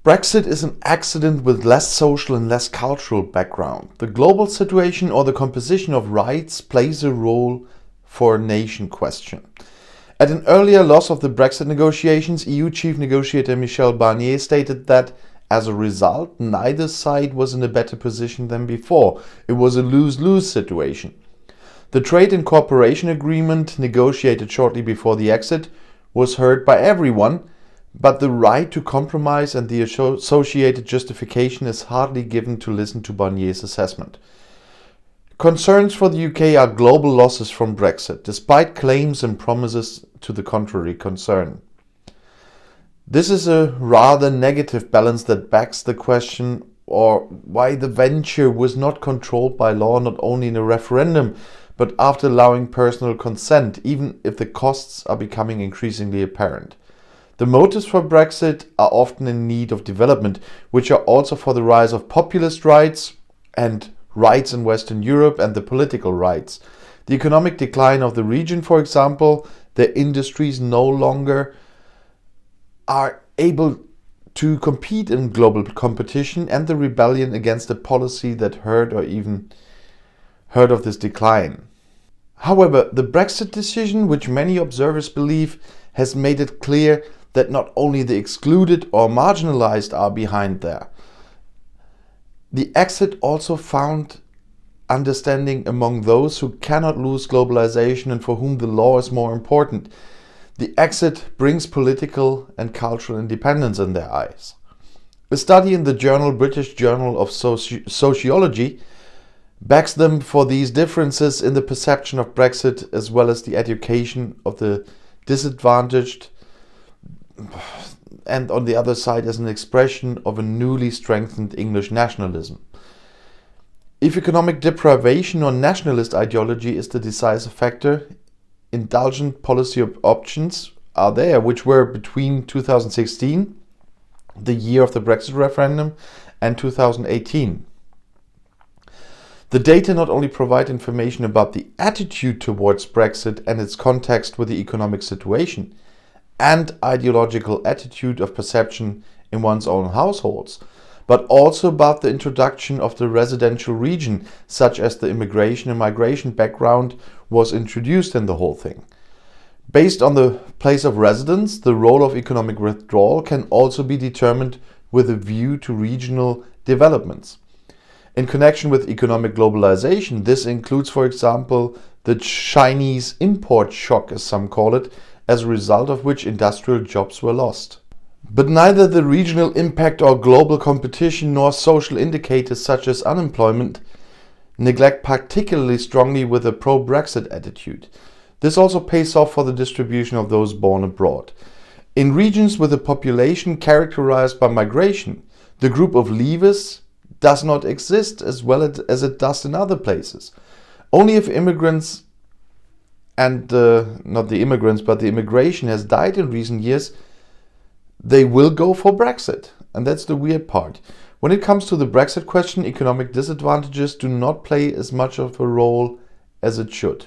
Brexit is an accident with less social and less cultural background. The global situation or the composition of rights plays a role for a nation question. At an earlier loss of the Brexit negotiations, EU chief negotiator Michel Barnier stated that, as a result, neither side was in a better position than before. It was a lose-lose situation. The trade and cooperation agreement, negotiated shortly before the exit, was heard by everyone, but the right to compromise and the associated justification is hardly given to listen to Barnier's assessment. Concerns for the UK are global losses from Brexit, despite claims and promises to the contrary concern. This is a rather negative balance that backs the question or why the venture was not controlled by law not only in a referendum, but after allowing personal consent, even if the costs are becoming increasingly apparent. The motives for Brexit are often in need of development, which are also for the rise of populist rights and rights in Western Europe and the political rights. The economic decline of the region, for example, their industries no longer are able to compete in global competition, and the rebellion against a policy that heard or even heard of this decline. However, the Brexit decision, which many observers believe, has made it clear that not only the excluded or marginalized are behind there. The exit also found understanding among those who cannot lose globalization and for whom the law is more important. The exit brings political and cultural independence in their eyes. A study in the British Journal of Sociology backs them for these differences in the perception of Brexit, as well as the education of the disadvantaged, and on the other side as an expression of a newly strengthened English nationalism. If economic deprivation or nationalist ideology is the decisive factor, indulgent policy options are there, which were between 2016, the year of the Brexit referendum, and 2018. The data not only provide information about the attitude towards Brexit and its context with the economic situation, and ideological attitude of perception in one's own households, but also about the introduction of the residential region, such as the immigration and migration background was introduced in the whole thing. Based on the place of residence, the role of economic withdrawal can also be determined with a view to regional developments. In connection with economic globalization, this includes, for example, the Chinese import shock, as some call it, as a result of which industrial jobs were lost. But neither the regional impact or global competition nor social indicators such as unemployment neglect particularly strongly with a pro-Brexit attitude. This also pays off for the distribution of those born abroad. In regions with a population characterized by migration, the group of leavers does not exist as well as it does in other places. Only if immigrants and not the immigrants, but the immigration has died in recent years, they will go for Brexit. And that's the weird part. When it comes to the Brexit question, economic disadvantages do not play as much of a role as it should.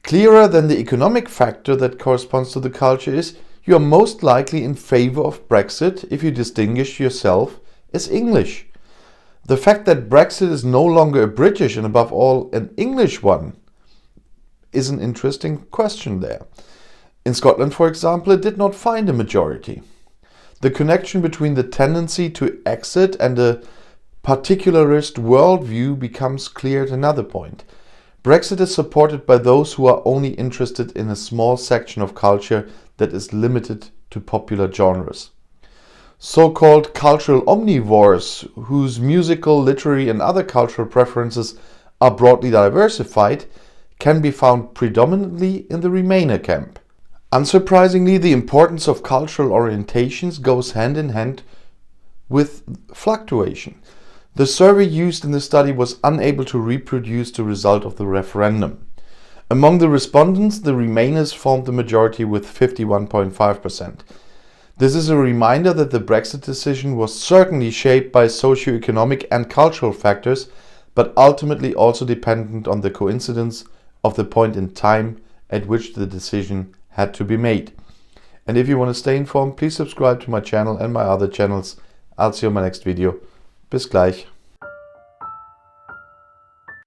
Clearer than the economic factor that corresponds to the culture is you are most likely in favor of Brexit if you distinguish yourself as English. The fact that Brexit is no longer a British and above all an English one is an interesting question there. In Scotland, for example, it did not find a majority. The connection between the tendency to exit and a particularist worldview becomes clear at another point. Brexit is supported by those who are only interested in a small section of culture that is limited to popular genres. So-called cultural omnivores, whose musical, literary and other cultural preferences are broadly diversified, can be found predominantly in the Remainer camp. Unsurprisingly, the importance of cultural orientations goes hand in hand with fluctuation. The survey used in the study was unable to reproduce the result of the referendum. Among the respondents, the Remainers formed the majority with 51.5%. This is a reminder that the Brexit decision was certainly shaped by socio-economic and cultural factors, but ultimately also dependent on the coincidence of the point in time at which the decision had to be made. And if you want to stay informed, please subscribe to my channel and my other channels. I'll see you in my next video. Bis gleich.